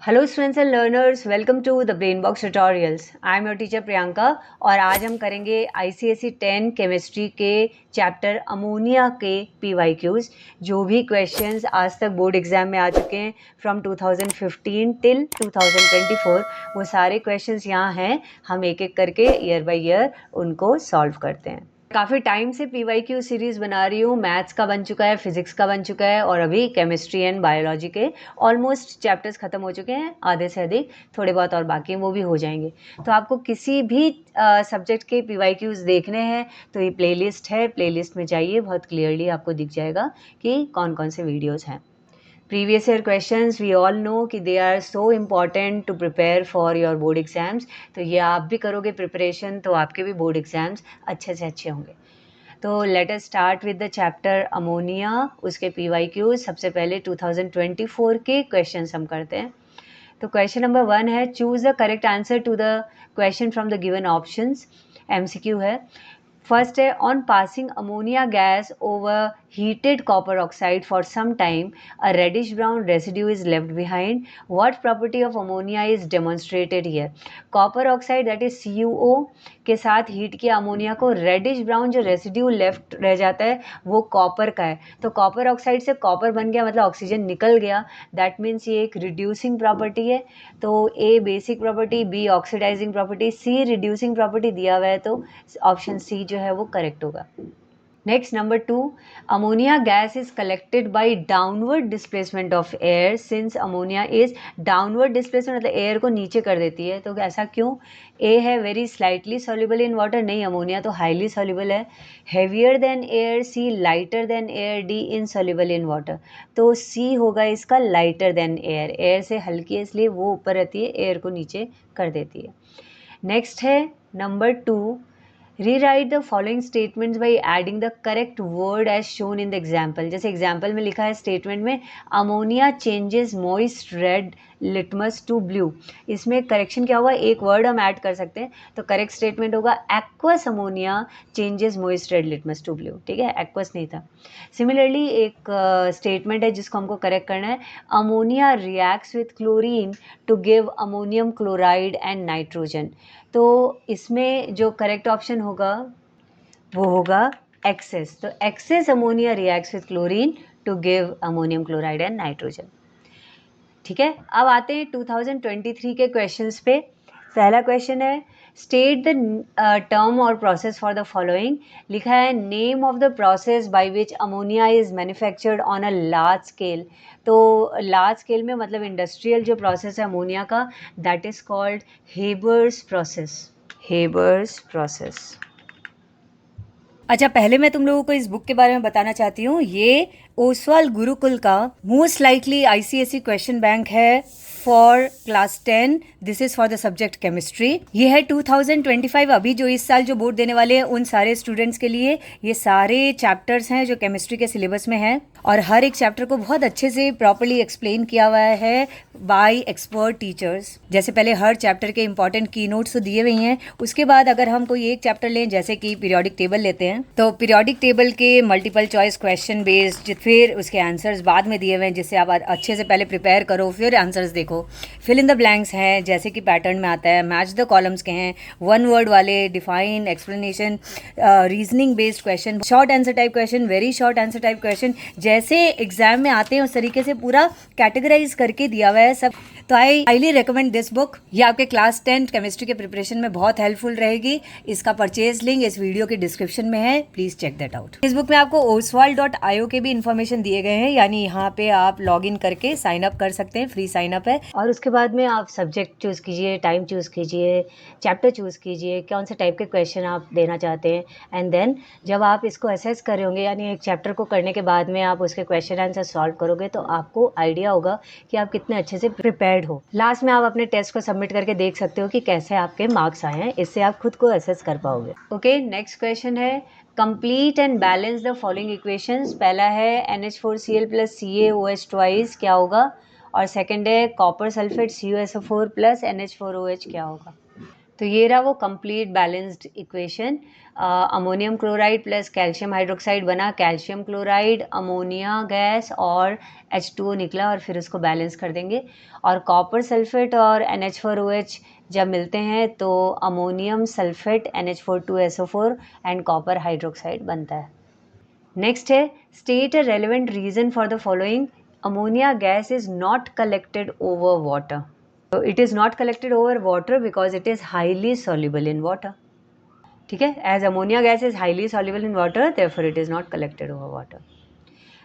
Hello students and learners, welcome to the Brain Box tutorials. I am your teacher Priyanka और आज हम करेंगे ICSE 10 chemistry के chapter ammonia के पीवाईक्यूज। जो भी क्वेश्चंस आज तक बोर्ड एग्जाम में आ चुके हैं फ्रॉम 2015 टिल 2024, वो सारे क्वेश्चंस यहाँ हैं। हम एक एक करके ईयर बाय ईयर उनको सॉल्व करते हैं। काफ़ी टाइम से पीवाईक्यू सीरीज़ बना रही हूँ। मैथ्स का बन चुका है, फिजिक्स का बन चुका है और अभी केमिस्ट्री एंड बायोलॉजी के ऑलमोस्ट चैप्टर्स ख़त्म हो चुके हैं, आधे से अधिक। थोड़े बहुत और बाकी हैं, वो भी हो जाएंगे। तो आपको किसी भी सब्जेक्ट के पीवाईक्यूज़ देखने हैं तो ये प्लेलिस्ट है, प्लेलिस्ट में जाइए, बहुत क्लियरली आपको दिख जाएगा कि कौन कौन से वीडियोज़ हैं। Previous year questions we all know कि they are so important to prepare for your board exams। तो ये आप भी करोगे प्रिपरेशन तो आपके भी बोर्ड एग्जाम्स अच्छे से अच्छे होंगे। तो let us start with the chapter ammonia, उसके पीवाईक्यू। सबसे पहले 2024 के क्वेश्चंस हम करते हैं। तो क्वेश्चन नंबर 1 है, choose the correct answer to the question from the given options. MCQ है। फर्स्ट है, on passing ammonia gas over heated copper oxide for some time, a reddish brown residue is left behind. What property of ammonia is demonstrated here? Copper oxide that is CuO के साथ heat किया ammonia को, reddish brown जो residue left रह जाता है वो copper का है। तो कॉपर ऑक्साइड से कॉपर बन गया, मतलब ऑक्सीजन निकल गया। दैट मीन्स ये एक रिड्यूसिंग प्रॉपर्टी है। तो A basic property, B oxidising property, C reducing property दिया हुआ है, तो ऑप्शन सी जो है वो करेक्ट होगा। Next number 2, ammonia gas is collected by downward displacement of air. Since ammonia is downward displacement, मतलब एयर को नीचे कर देती है, तो ऐसा क्यों? ए है very slightly soluble in water, नहीं, अमोनिया तो हाईली सॉल्युबल है। Heavier than air, C lighter than air, D insoluble in water. तो सी होगा इसका लाइटर देन एयर, एयर से हल्की है इसलिए वो ऊपर रहती है, एयर को नीचे कर देती है। नेक्स्ट है number 2, rewrite the following statements by adding the correct word as shown in the example। जैसे एग्जाम्पल में लिखा है स्टेटमेंट में, ammonia changes moist red litmus to blue. इसमें करेक्शन क्या होगा? एक वर्ड हम ऐड कर सकते हैं, तो करेक्ट स्टेटमेंट होगा aqueous ammonia changes moist red litmus to blue. ठीक है, एक्वस नहीं था। सिमिलरली एक स्टेटमेंट है जिसको हमको करेक्ट करना है, ammonia reacts with chlorine to give ammonium chloride and nitrogen. तो इसमें जो करेक्ट ऑप्शन होगा वो होगा एक्सेस। तो excess ammonia reacts with chlorine to give ammonium chloride and nitrogen. ठीक है, अब आते हैं 2023 के क्वेश्चंस पे। पहला क्वेश्चन है, स्टेट द टर्म और प्रोसेस फॉर द फॉलोइंग। लिखा है, name of the process by which ammonia is manufactured on a large scale. तो लार्ज स्केल में मतलब इंडस्ट्रियल जो प्रोसेस है अमोनिया का, that is called Haber's process. Haber's process. अच्छा, पहले मैं तुम लोगों को इस बुक के बारे में बताना चाहती हूँ। ये ओसवाल गुरुकुल का most likely ICSE question bank है for class 10। This is for the subject chemistry. ये है 2025, अभी जो इस साल जो बोर्ड देने वाले हैं उन सारे स्टूडेंट्स के लिए ये सारे चैप्टर्स हैं जो केमिस्ट्री के सिलेबस में हैं, और हर एक चैप्टर को बहुत अच्छे से प्रॉपर्ली एक्सप्लेन किया हुआ है बाय एक्सपर्ट टीचर्स। जैसे पहले हर चैप्टर के इंपॉर्टेंट की नोट्स तो दिए हुए हैं, उसके बाद अगर हम कोई एक चैप्टर लें, जैसे कि पीरियोडिक टेबल लेते हैं, तो पीरियोडिक टेबल के मल्टीपल चॉइस क्वेश्चन बेस्ड, फिर उसके आंसर्स बाद में दिए हुए हैं, जिससे आप अच्छे से पहले प्रिपेयर करो, फिर आंसर्स देखो। फिल इन द ब्लैंक्स हैं, जैसे कि पैटर्न में आता है, मैच द कॉलम्स के हैं, वन वर्ड वाले, define, explanation, reasoning based question, short answer type question, very short answer type question, जैसे एग्जाम में आते हैं उस तरीके से पूरा कैटेगराइज करके दिया हुआ है सब। तो I highly recommend this book. ये आपके क्लास 10 केमिस्ट्री के प्रिपरेशन में बहुत हेल्पफुल रहेगी। इसका परचेज लिंक इस वीडियो के डिस्क्रिप्शन में है, प्लीज चेक दैट आउट। इस बुक में आपको oswald.io के भी इन्फॉर्मेशन दिए गए हैं, यानी यहाँ पे आप लॉग इन करके साइन अप कर सकते हैं, फ्री साइन अप है। और उसके बाद में आप सब्जेक्ट चूज कीजिए, टाइम चूज कीजिए, चैप्टर चूज कीजिए, कौन से टाइप के क्वेश्चन आप देना चाहते हैं, एंड देन जब आप इसको असेस कर रहे होंगे, यानी एक चैप्टर को करने के बाद में आप उसके क्वेश्चन आंसर सॉल्व करोगे, तो आपको आइडिया होगा कि आप कितने अच्छे से प्रिपेयर्ड हो। लास्ट में आप अपने टेस्ट को सबमिट करके देख सकते हो कि कैसे आपके मार्क्स आए हैं, इससे आप खुद को असेस कर पाओगे। ओके, नेक्स्ट क्वेश्चन है, complete and balance the following equations. पहला है NH4Cl प्लस CaOH ट्वाइस, क्या होगा? और सेकंड है copper sulphate CuSO4 plus NH4OH, क्या होगा? तो ये रहा वो complete balanced equation. Ammonium chloride plus calcium hydroxide बना कैल्शियम क्लोराइड, अमोनिया गैस और H2O निकला, और फिर उसको बैलेंस कर देंगे। और कॉपर सल्फेट और NH4OH जब मिलते हैं तो ammonium sulphate NH42SO4 and copper hydroxide बनता है। नेक्स्ट है state a relevant reason for the following. Ammonia gas is not collected over water. So it is not collected over water because it is highly soluble in water. ठीक है, as ammonia gas is highly soluble in water, therefore it is not collected over water.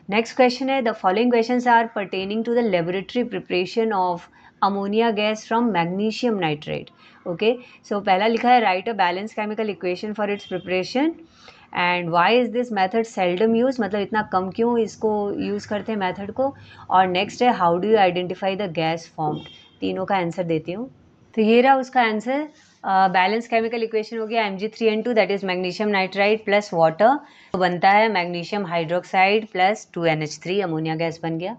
Next question है, the following questions are pertaining to the laboratory preparation of ammonia gas from magnesium nitrate. Okay, so पहला लिखा है write a balanced chemical equation for its preparation and why is this method seldom used, मतलब इतना कम क्यों इसको use करते हैं method को। और नेक्स्ट है how do you identify the gas formed। तीनों का आंसर देती हूँ। तो ये रहा उसका आंसर। बैलेंस केमिकल इक्वेशन हो गया Mg3N2 that is magnesium nitride plus water, तो बनता है magnesium hydroxide plus 2NH3, ammonia gas बन गया।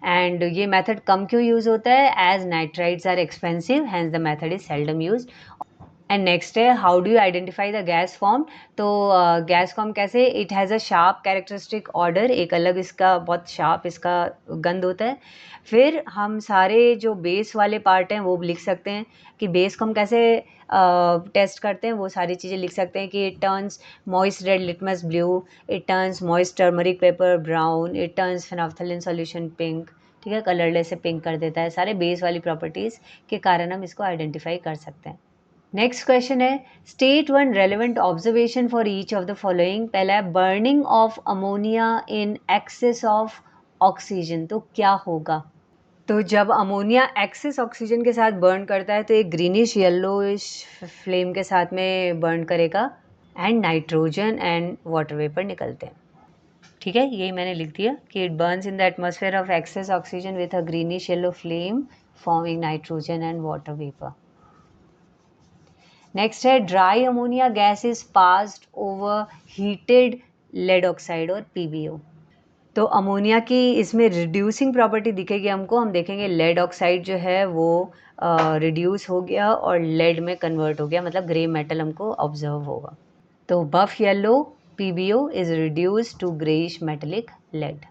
एंड ये मेथड कम क्यों यूज़ होता है, as nitrides are expensive hence the method is seldom used. And next है how do you identify the gas form. तो गैस फॉर्म कैसे, it has a sharp characteristic order, एक अलग इसका बहुत शार्प इसका गंध होता है। फिर हम सारे जो बेस वाले पार्ट हैं वो लिख सकते हैं कि बेस को हम कैसे टेस्ट करते हैं, वो सारी चीज़ें लिख सकते हैं कि it turns moist red litmus blue, it turns moist turmeric paper brown, it turns phenolphthalein solution pink. ठीक है, कलरलेस से पिंक कर देता है, सारे बेस वाली प्रॉपर्टीज़ के कारण हम इसको आइडेंटिफाई कर सकते हैं। नेक्स्ट क्वेश्चन है state one relevant observation for each of the following. पहला है burning of ammonia in excess of oxygen, तो क्या होगा। तो जब अमोनिया एक्सेस ऑक्सीजन के साथ बर्न करता है तो एक ग्रीनिश येलोइश फ्लेम के साथ में बर्न करेगा and nitrogen and water vapour निकलते हैं। ठीक है, यही मैंने लिख दिया कि it burns in the atmosphere of excess oxygen with a greenish yellow flame forming nitrogen and water vapour. Next है dry ammonia gas is passed over heated lead oxide और PbO। तो अमोनिया की इसमें रिड्यूसिंग प्रॉपर्टी दिखेगी हमको, हम देखेंगे lead oxide जो है वो रिड्यूस हो गया और लेड में कन्वर्ट हो गया, मतलब ग्रे मेटल हमको ऑब्जर्व होगा। तो buff yellow PbO is reduce to greyish metallic lead.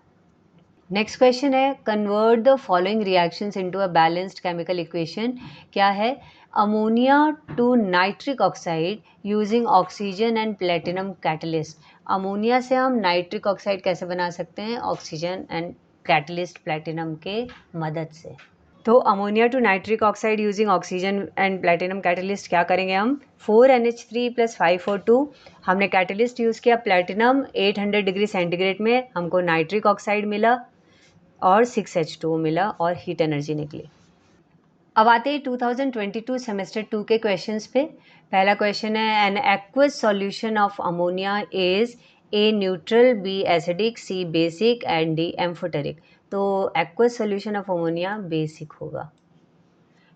Next question है convert the following reactions into a balanced chemical equation. क्या है, ammonia to nitric oxide using oxygen and platinum catalyst. Ammonia से हम nitric oxide कैसे बना सकते हैं, oxygen and catalyst platinum के मदद से। तो ammonia to nitric oxide using oxygen and platinum catalyst क्या करेंगे हम, 4NH3 + 5O2, हमने कैटलिस्ट यूज़ किया प्लेटिनम, 800 डिग्री सेंटीग्रेड में हमको नाइट्रिक ऑक्साइड मिला और 6H2O मिला और हीट एनर्जी निकली। अब आते हैं 2022 सेमेस्टर 2 के क्वेश्चंस पे। पहला क्वेश्चन है an aqueous solution of ammonia is A neutral, B acidic, C basic and D amphoteric. तो aqueous solution of ammonia basic होगा,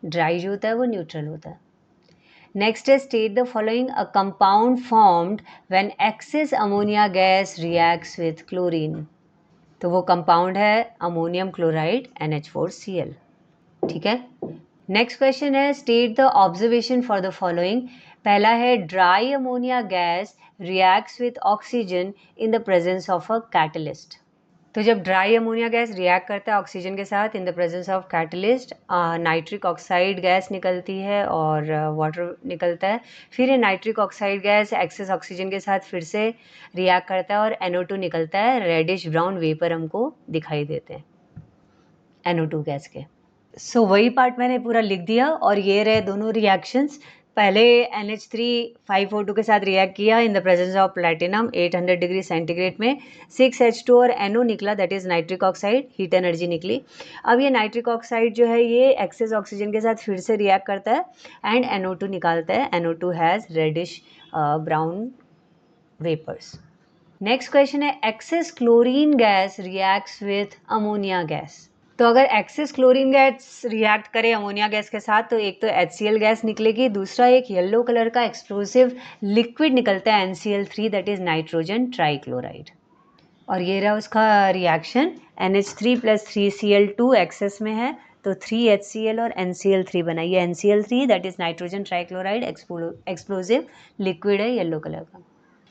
ड्राई जो होता है वो न्यूट्रल होता है। नेक्स्ट है state the following a compound formed when excess ammonia gas reacts with chlorine. तो वो कंपाउंड है अमोनियम क्लोराइड NH4Cl। ठीक है, नेक्स्ट क्वेश्चन है state the observation for the following. पहला है dry ammonia gas reacts with oxygen in the presence of a catalyst. तो जब ड्राई अमोनिया गैस रिएक्ट करता है ऑक्सीजन के साथ in the presence of catalyst, nitric oxide gas निकलती है और वाटर निकलता है। फिर ये nitric oxide gas excess oxygen के साथ फिर से रिएक्ट करता है और NO2 निकलता है, रेडिश ब्राउन वेपर हमको दिखाई देते हैं NO2 गैस के। सो वही पार्ट मैंने पूरा लिख दिया और ये रहे दोनों रिएक्शंस। पहले NH3 5O2 के साथ रिएक्ट किया इन the presence of platinum 800 degree centigrade में, 6H2 और NO निकला that is nitric oxide, heat energy निकली। अब ये नाइट्रिक ऑक्साइड जो है ये एक्सेस ऑक्सीजन के साथ फिर से रिएक्ट करता है एंड NO2 निकालता है, NO2 has reddish brown vapours. Next question है excess chlorine gas reacts with ammonia gas. तो अगर एक्सेस क्लोरीन गैस रिएक्ट करे अमोनिया गैस के साथ तो एक तो HCl गैस निकलेगी, दूसरा एक येलो कलर का एक्सप्लोसिव लिक्विड निकलता है NCl3 that is nitrogen trichloride. और ये रहा उसका रिएक्शन, NH3 + 3Cl2 एक्सेस में है तो 3HCl और NCl3 बना। ये NCl3 that is nitrogen trichloride explosive liquid है येलो कलर का।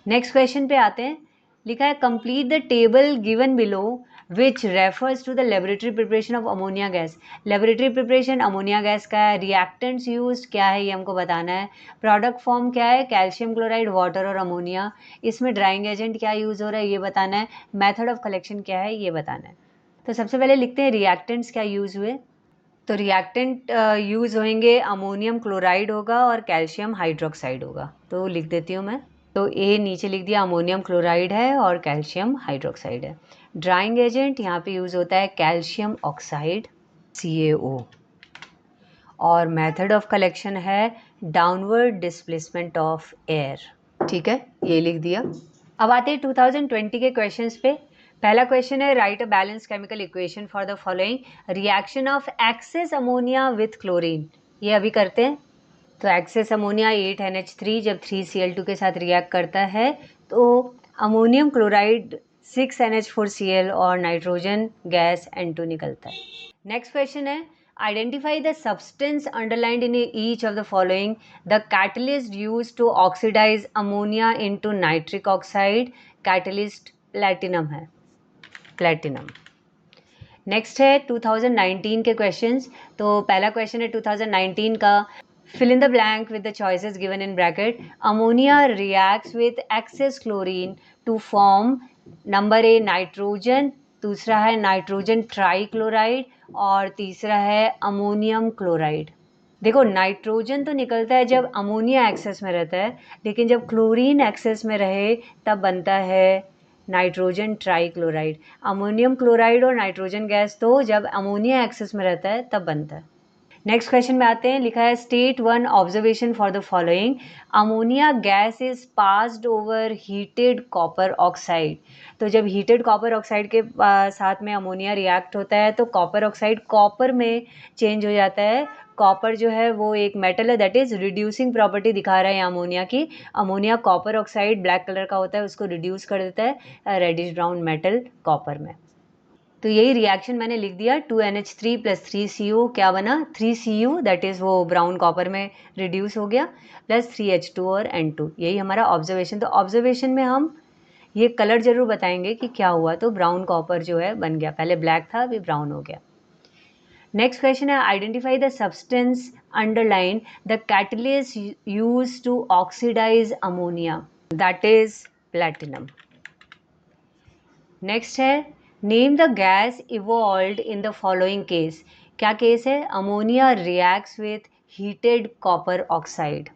नेक्स्ट क्वेश्चन पे आते हैं। लिखा है complete the table given below which refers to the laboratory preparation of ammonia gas. Laboratory preparation ammonia gas का है, रिएक्टेंट्स यूज क्या है ये हमको बताना है, प्रोडक्ट फॉर्म क्या है कैल्शियम क्लोराइड वाटर और अमोनिया, इसमें ड्राइंग एजेंट क्या यूज़ हो रहा है ये बताना है, मेथड ऑफ कलेक्शन क्या है ये बताना है। तो सबसे पहले लिखते हैं रिएक्टेंट्स क्या यूज़ हुए। तो रिएक्टेंट यूज़ होंगे अमोनियम क्लोराइड होगा और कैल्शियम हाइड्रोक्साइड होगा। तो लिख देती हूँ मैं। तो ए नीचे लिख दिया अमोनियम क्लोराइड है और कैल्शियम हाइड्रोक्साइड है। ड्राइंग एजेंट यहाँ पे यूज़ होता है कैल्शियम ऑक्साइड CaO और मेथड ऑफ कलेक्शन है डाउनवर्ड डिस्प्लेसमेंट ऑफ एयर। ठीक है, ये लिख दिया। अब आते हैं 2020 के क्वेश्चंस पे। पहला क्वेश्चन है write a balance chemical equation for the following reaction of excess ammonia with chlorine. ये अभी करते हैं। तो एक्सेस अमोनिया 8NH3 जब 3Cl2 के साथ रिएक्ट करता है तो अमोनियम क्लोराइड 6NH4Cl और नाइट्रोजन गैस N2 निकलता है। नेक्स्ट क्वेश्चन है identify the substance underlined in each of the following. The catalyst used to oxidise ammonia into nitric oxide. Catalyst platinum है, प्लैटिनम। नेक्स्ट है 2019 के क्वेश्चंस। तो पहला question है 2019 का fill in the blank with the choices given in bracket. Ammonia reacts with excess chlorine to form number A nitrogen, दूसरा है nitrogen trichloride और तीसरा है अमोनियम क्लोराइड। देखो नाइट्रोजन तो निकलता है जब अमोनिया एक्सेस में रहता है, लेकिन जब क्लोरीन एक्सेस में रहे तब बनता है नाइट्रोजन ट्राइक्लोराइड। अमोनियम क्लोराइड और नाइट्रोजन गैस तो जब अमोनिया एक्सेस में रहता है तब बनता है। नेक्स्ट क्वेश्चन में आते हैं। लिखा है state one observation for the following. Ammonia gas is passed over heated copper oxide. तो जब हीटेड कॉपर ऑक्साइड के साथ में अमोनिया रिएक्ट होता है तो कॉपर ऑक्साइड कॉपर में चेंज हो जाता है। कॉपर जो है वो एक मेटल है, दैट इज रिड्यूसिंग प्रॉपर्टी दिखा रहा है अमोनिया की। Ammonia copper oxide black colour का होता है, उसको रिड्यूस कर देता है रेडिश ब्राउन मेटल कॉपर में। तो यही रिएक्शन मैंने लिख दिया। 2NH3 + 3CO क्या बना 3Cu, दैट इज़ वो ब्राउन कॉपर में रिड्यूस हो गया, प्लस 3H2 और N2। यही हमारा ऑब्जर्वेशन। तो ऑब्जर्वेशन में हम ये कलर जरूर बताएंगे कि क्या हुआ। तो ब्राउन कॉपर जो है बन गया, पहले ब्लैक था अभी ब्राउन हो गया। नेक्स्ट क्वेश्चन है identify the substance underline the catalyst use to oxidise ammonia, that is platinum. Next है name the gas evolved in the following case. क्या केस है, ammonia reacts with heated copper oxide.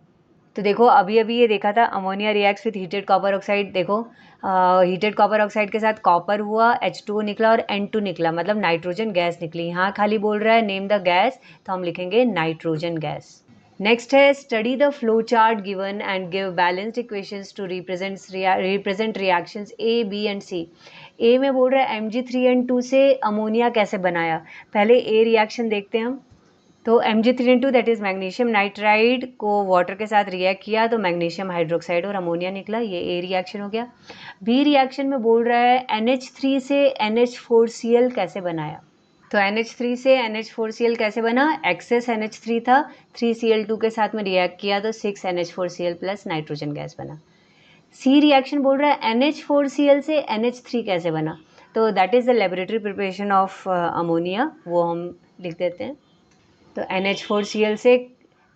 तो देखो अभी अभी ये देखा था ammonia reacts with heated copper oxide. देखो हीटेड कॉपर ऑक्साइड के साथ कॉपर हुआ, H2O निकला और N2 निकला, मतलब नाइट्रोजन गैस निकली। यहाँ खाली बोल रहा है नेम द गैस, तो हम लिखेंगे नाइट्रोजन गैस। नेक्स्ट है study the flow chart given and give balanced equations to represent reactions A, B and C। A में बोल रहा है Mg3N2 से अमोनिया कैसे बनाया। पहले ए रिएक्शन देखते हैं हम। तो Mg3N2 that is magnesium nitride को वाटर के साथ रिएक्ट किया तो मैग्नीशियम हाइड्रोक्साइड और अमोनिया निकला, ये ए रिएक्शन हो गया। बी रिएक्शन में बोल रहा है NH3 से NH4Cl कैसे बनाया। तो NH3 से NH4Cl कैसे बना, एक्सेस NH3 था, 3Cl2 के साथ में रिएक्ट किया तो 6NH4Cl प्लस नाइट्रोजन गैस बना। सी रिएक्शन बोल रहा है NH4Cl से NH3 कैसे बना, तो that is the laboratory preparation of ammonia, वो हम लिख देते हैं। तो NH4Cl से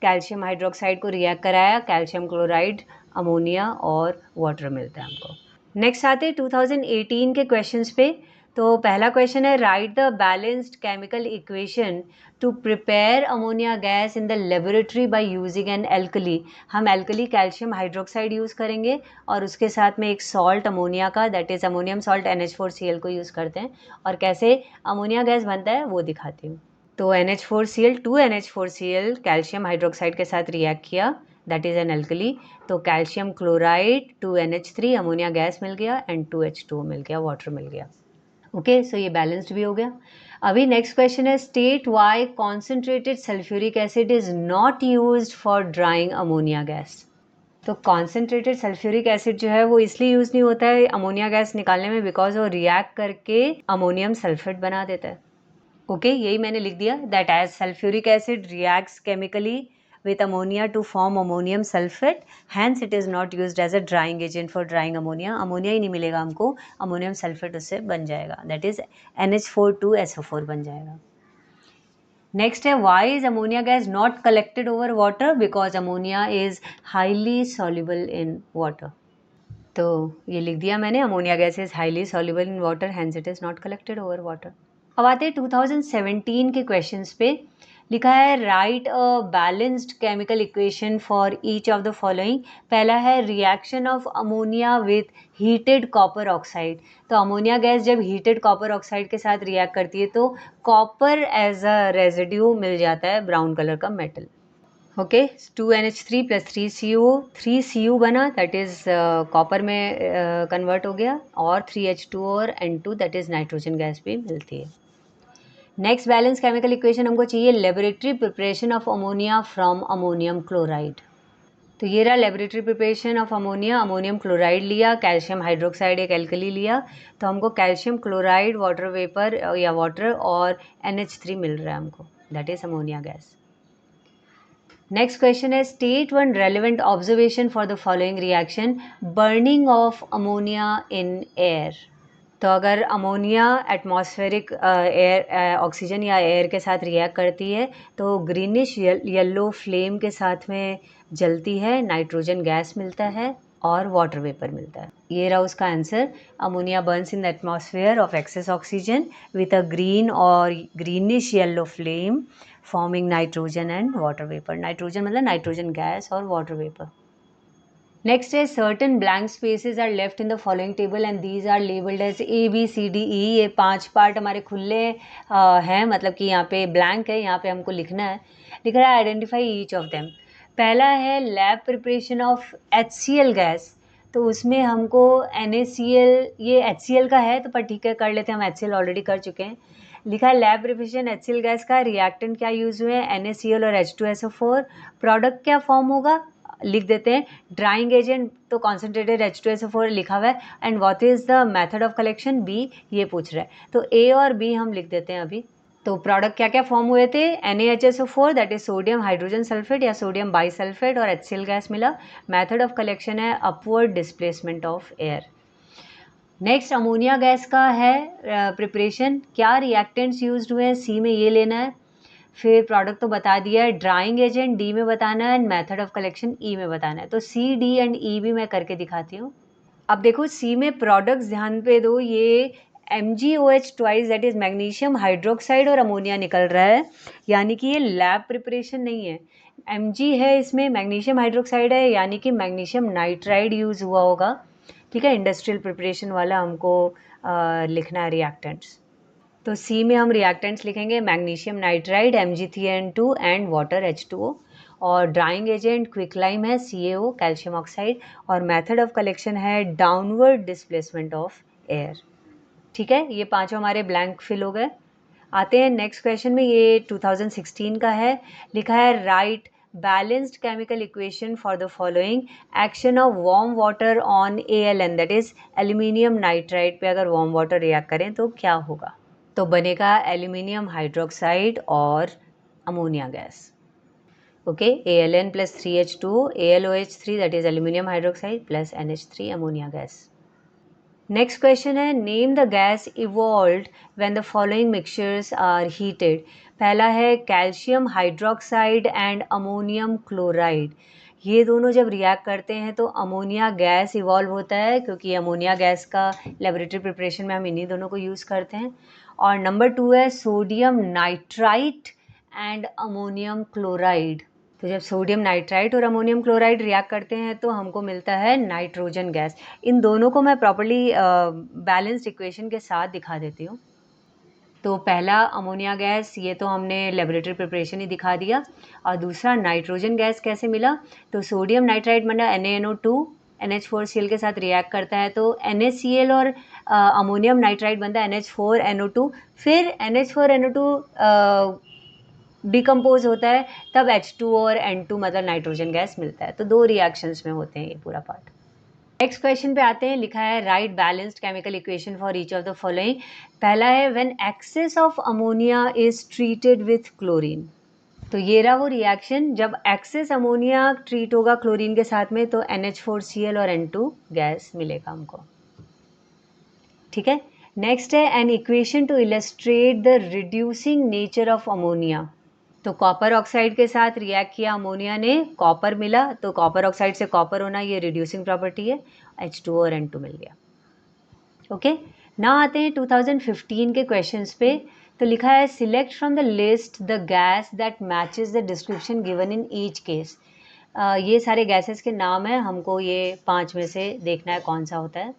कैल्शियम हाइड्रोक्साइड को रिएक्ट कराया, कैल्शियम क्लोराइड, अमोनिया और वाटर मिलता है हमको। नेक्स्ट आते हैं 2018 के क्वेश्चंस पे। तो पहला क्वेश्चन है write the balanced chemical equation to prepare ammonia gas in the laboratory by using an alkali. हम एल्कली कैल्शियम हाइड्रोक्साइड यूज़ करेंगे और उसके साथ में एक सॉल्ट अमोनिया का, that is ammonium salt NH4Cl को यूज़ करते हैं, और कैसे अमोनिया गैस बनता है वो दिखाती हूँ। तो NH4Cl 2NH4Cl कैल्शियम हाइड्रोक्साइड के साथ रिएक्ट किया, दैट इज़ एन एल्कली। तो calcium chloride 2NH3 ammonia gas मिल गया एंड 2H2 मिल गया, वाटर मिल गया। ओके, सो ये बैलेंस्ड भी हो गया। अभी नेक्स्ट क्वेश्चन है state why concentrated sulphuric acid is not used for drying ammonia gas. तो कॉन्सेंट्रेटेड सल्फ्यूरिक एसिड जो है वो इसलिए यूज़ नहीं होता है अमोनिया गैस निकालने में, बिकॉज वो रिएक्ट करके अमोनियम सल्फेट बना देता है। ओके, यही मैंने लिख दिया that as sulphuric acid reacts chemically with ammonia to form ammonium sulfate, hence it is not used as a drying agent for drying ammonia. Ammonia ही नहीं मिलेगा हमको, अमोनियम सल्फेट उससे बन जाएगा, दैट इज NH4 बन जाएगा. नेक्स्ट है why is ammonia gas not collected over water, because ammonia is highly soluble in water. तो ये लिख दिया मैंने, ammonia gas is highly soluble in water, hence it is not collected over water. अब आते हैं 2017 के क्वेश्चंस पे. लिखा है write a balanced chemical equation for each of the following. पहला है reaction of ammonia with heated copper oxide. तो अमोनिया गैस जब हीटेड कॉपर ऑक्साइड के साथ रिएक्ट करती है तो कॉपर एज अ रेजिड्यू मिल जाता है, ब्राउन कलर का metal. Okay, 2NH3 plus 3Cu बना, दैट इज कॉपर में कन्वर्ट हो गया, और 3H2 और N2 that is nitrogen gas भी मिलती है. नेक्स्ट बैलेंस केमिकल इक्वेशन हमको चाहिए laboratory preparation of ammonia from ammonium chloride. तो ये रहा laboratory preparation of ammonia. Ammonium chloride लिया, कैल्शियम हाइड्रोक्साइड एक एल्कली लिया, तो हमको कैल्शियम क्लोराइड वाटर वेपर या वाटर और NH3 मिल रहा है हमको, that is ammonia gas. Next question है state one relevant observation for the following reaction burning of ammonia in air. तो अगर अमोनिया एटमॉस्फेरिक एयर ऑक्सीजन या एयर के साथ रिएक्ट करती है तो ग्रीनिश येलो फ्लेम के साथ में जलती है, नाइट्रोजन गैस मिलता है और वाटर वेपर मिलता है. ये रहा उसका answer. Ammonia burns in the atmosphere of excess oxygen with a green और greenish yellow flame forming nitrogen and water vapour. Nitrogen मतलब नाइट्रोजन गैस और वाटर वेपर. नेक्स्ट है certain blank spaces are left in the following table and these are labelled as ABCDE. ये 5 part हमारे खुले हैं, मतलब कि यहाँ पे ब्लैंक है, यहाँ पे हमको लिखना है. लिख रहा है आइडेंटिफाई ईच ऑफ देम. पहला है lab preparation of HCl gas. तो उसमें हमको NaCl, ये HCl का है तो पर ठीक है कर लेते हैं, हम HCl ऑलरेडी कर चुके हैं. लिखा है लैब प्रिपरेशन HCl गैस का, रिएक्टेंट क्या यूज़ हुए हैं NaCl और H2SO4. प्रोडक्ट क्या फॉर्म होगा लिख देते हैं, ड्राइंग एजेंट तो कॉन्सेंट्रेटेड H2SO4 लिखा हुआ है, and what is the method of collection B ये पूछ रहा है, तो A और B हम लिख देते हैं अभी. तो प्रोडक्ट क्या क्या फॉर्म हुए थे, NaHSO4 that is sodium hydrogen sulphate या सोडियम बाइसल्फेट और HCl गैस मिला. मेथड ऑफ कलेक्शन है upward displacement of air. Next ammonia gas का है प्रिपरेशन, क्या रिएक्टेंट्स यूज्ड हुए हैं C में ये लेना है. फिर प्रोडक्ट तो बता दिया है, ड्राइंग एजेंट D में बताना है, and method of collection E में बताना है. तो C, D एंड E भी मैं करके दिखाती हूँ. अब देखो C में प्रोडक्ट्स ध्यान पे दो, ये MgOH twice that is magnesium hydroxide और अमोनिया निकल रहा है, यानी कि ये लैब प्रिपरेशन नहीं है. Mg है इसमें, मैग्नीशियम हाइड्रोक्साइड है, यानी कि मैग्नीशियम नाइट्राइड यूज़ हुआ होगा. ठीक है, इंडस्ट्रियल प्रिपरेशन वाला हमको लिखना है रिएक्टेंट्स. तो C में हम रिएक्टेंट्स लिखेंगे magnesium nitride Mg3N2 and water H2O, और ड्राइंग एजेंट क्विकलाइम है CaO कैल्शियम ऑक्साइड, और मेथड ऑफ कलेक्शन है डाउनवर्ड डिस्प्लेसमेंट ऑफ एयर. ठीक है, ये पांचों हमारे ब्लैंक फिल हो गए. आते हैं नेक्स्ट क्वेश्चन में, ये 2016 का है. लिखा है write balanced chemical equation for the following action of warm water on ALN that is aluminium nitride पे अगर वार्म वाटर रिएक्ट करें तो क्या होगा. तो बनेगा एल्यूमिनियम हाइड्रोक्साइड और ammonia gas. Okay, ALN plus 3H2 AlOH3 that is aluminium hydroxide plus NH3 ammonia gas. Next question है name the gas evolved when the following mixtures are heated. पहला है calcium hydroxide and ammonium chloride. ये दोनों जब react करते हैं तो ammonia gas evolve होता है, क्योंकि अमोनिया गैस का लेबोरेटरी प्रिपरेशन में हम इन्हीं दोनों को यूज़ करते हैं. और नंबर 2 है sodium nitrite and ammonium chloride. तो जब सोडियम नाइट्राइट और अमोनियम क्लोराइड रिएक्ट करते हैं तो हमको मिलता है नाइट्रोजन गैस. इन दोनों को मैं प्रॉपर्ली बैलेंस्ड इक्वेशन के साथ दिखा देती हूँ. तो पहला अमोनिया गैस, ये तो हमने लेबोरेटरी प्रिपरेशन ही दिखा दिया. और दूसरा नाइट्रोजन गैस कैसे मिला, तो सोडियम नाइट्राइट बना NaNO2 NH4Cl के साथ रिएक्ट करता है तो NaCl और अमोनियम नाइट्राइड बनता है NH4NO2. फिर NH4NO2 डिकम्पोज होता है, तब H2 और N2 मतलब नाइट्रोजन गैस मिलता है. तो 2 रिएक्शंस में होते हैं ये पूरा पार्ट. नेक्स्ट क्वेश्चन पे आते हैं, लिखा है write balanced chemical equation for each of the following. पहला है when excess of ammonia is treated with chlorine. तो ये रहा वो रिएक्शन, जब एक्सेस अमोनिया ट्रीट होगा क्लोरीन के साथ में तो NH4Cl और N2 गैस मिलेगा हमको। ठीक है, नेक्स्ट है an equation two illustrate the reducing nature of ammonia. तो कॉपर ऑक्साइड के साथ रिएक्ट किया अमोनिया ने, कॉपर मिला, तो कॉपर ऑक्साइड से कॉपर होना ये रिड्यूसिंग प्रॉपर्टी है, H2O और N2 मिल गया। ओके, ना आते हैं 2015 के क्वेश्चंस पे। तो लिखा है select from the list the gas that matches the description given in each case. ये सारे गैसेस के नाम है, हमको ये 5 में से देखना है कौन सा होता है।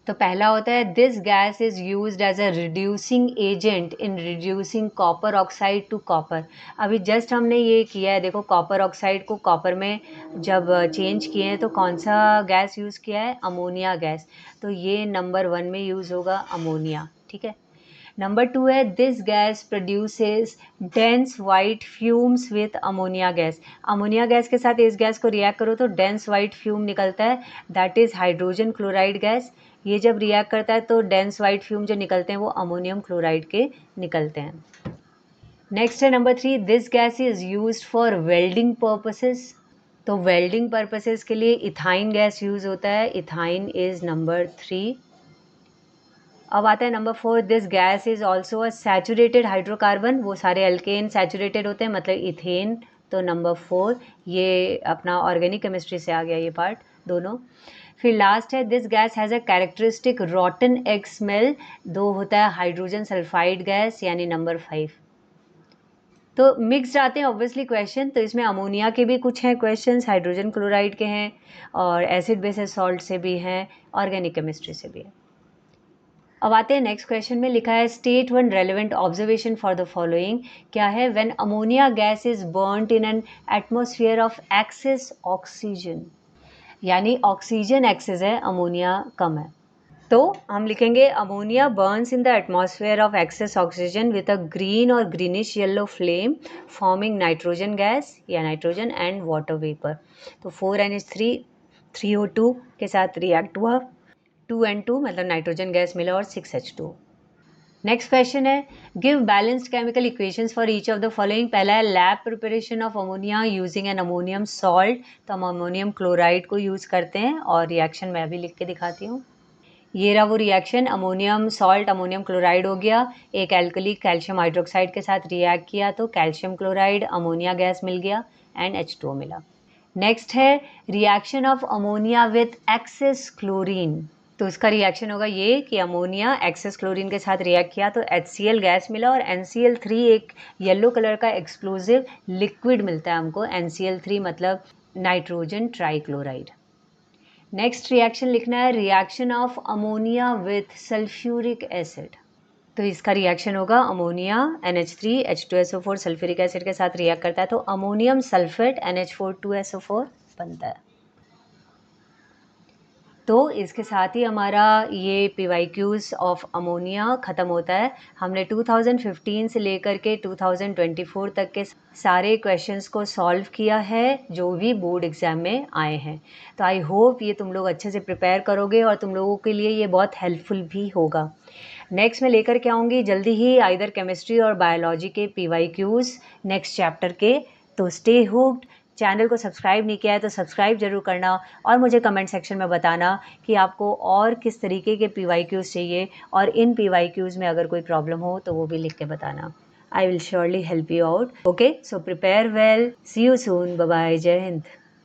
तो पहला होता है this gas is used as a reducing agent in reducing copper oxide to copper. अभी जस्ट हमने ये किया है, देखो कॉपर ऑक्साइड को कॉपर में जब चेंज किए हैं तो कौन सा गैस यूज़ किया है, अमोनिया गैस। तो ये नंबर 1 में यूज़ होगा अमोनिया। ठीक है, नंबर 2 है this gas produces dense white fumes with ammonia gas. Ammonia gas के साथ इस गैस को रिएक्ट करो तो डेंस वाइट फ्यूम निकलता है, that is hydrogen chloride gas. ये जब रिएक्ट करता है तो डेंस वाइट फ्यूम जो निकलते हैं वो अमोनियम क्लोराइड के निकलते हैं। नेक्स्ट है number 3, this gas is used for welding purposes. तो वेल्डिंग पर्पसेस के लिए इथाइन गैस यूज़ होता है, इथाइन इज़ नंबर 3। अब आता है number 4, this gas is also a saturated hydrocarbon. वो सारे अल्केन सैचुरेटेड होते हैं, मतलब इथेन। तो नंबर 4 ये अपना ऑर्गेनिक केमिस्ट्री से आ गया ये पार्ट दोनों। फिर लास्ट है this gas has a characteristic रॉटन egg smell. 2 होता है हाइड्रोजन सल्फाइड गैस, यानी नंबर 5। तो मिक्स्ड आते हैं ऑब्वियसली क्वेश्चन, तो इसमें अमोनिया के भी कुछ हैं क्वेश्चंस, हाइड्रोजन क्लोराइड के हैं, और एसिड बेसिस सॉल्ट से भी हैं, ऑर्गेनिक केमिस्ट्री से भी है। अब आते हैं नेक्स्ट क्वेश्चन में, लिखा है state 1 relevant observation for the following. क्या है, when ammonia gas is burned in an atmosphere of excess oxygen. यानी ऑक्सीजन एक्सेस है, अमोनिया कम है। तो हम लिखेंगे ammonia burns in the atmosphere of excess oxygen with a green और greenish yellow flame forming nitrogen gas या nitrogen and water vapour. तो 4NH3 3O2 के साथ रिएक्ट हुआ, 2N2 मतलब नाइट्रोजन गैस मिला और 6H2। नेक्स्ट क्वेश्चन है give balanced chemical equations for each of the following. पहला है lab preparation of ammonia using an ammonium salt. तो हम अमोनियम क्लोराइड को यूज़ करते हैं, और रिएक्शन मैं भी लिख के दिखाती हूँ। ये रहा वो reaction, ammonium salt ammonium chloride हो गया, एक एल्कली कैल्शियम हाइड्रोक्साइड के साथ रिएक्ट किया तो कैल्शियम क्लोराइड अमोनिया गैस मिल गया एंड H2O मिला। नेक्स्ट है reaction of ammonia with access chlorine. तो इसका रिएक्शन होगा ये कि अमोनिया एक्सेस क्लोरीन के साथ रिएक्ट किया तो HCl गैस मिला और NCl3 एक येलो कलर का एक्सप्लोजिव लिक्विड मिलता है हमको, NCl3 मतलब नाइट्रोजन ट्राइक्लोराइड। नेक्स्ट रिएक्शन लिखना है reaction of ammonia with sulphuric acid. तो इसका रिएक्शन होगा ammonia NH3 H2SO4 sulphuric acid के साथ रिएक्ट करता है तो अमोनियम सल्फेट NH4 2SO4 बनता है। तो इसके साथ ही हमारा ये PYQs ऑफ अमोनिया ख़त्म होता है। हमने 2015 से लेकर के 2024 तक के सारे क्वेश्चंस को सॉल्व किया है जो भी बोर्ड एग्ज़ाम में आए हैं। तो आई होप ये तुम लोग अच्छे से प्रिपेयर करोगे और तुम लोगों के लिए ये बहुत हेल्पफुल भी होगा। नेक्स्ट मैं लेकर के आऊँगी जल्दी ही आइदर केमिस्ट्री और बायोलॉजी के PYQs नेक्स्ट चैप्टर के। तो स्टे हुक्ड। चैनल को सब्सक्राइब नहीं किया है तो सब्सक्राइब जरूर करना और मुझे कमेंट सेक्शन में बताना कि आपको और किस तरीके के PYQs चाहिए, और इन PYQs में अगर कोई प्रॉब्लम हो तो वो भी लिख के बताना। I will surely help you out. Okay, so prepare well. See you soon. Bye bye. Jai Hind.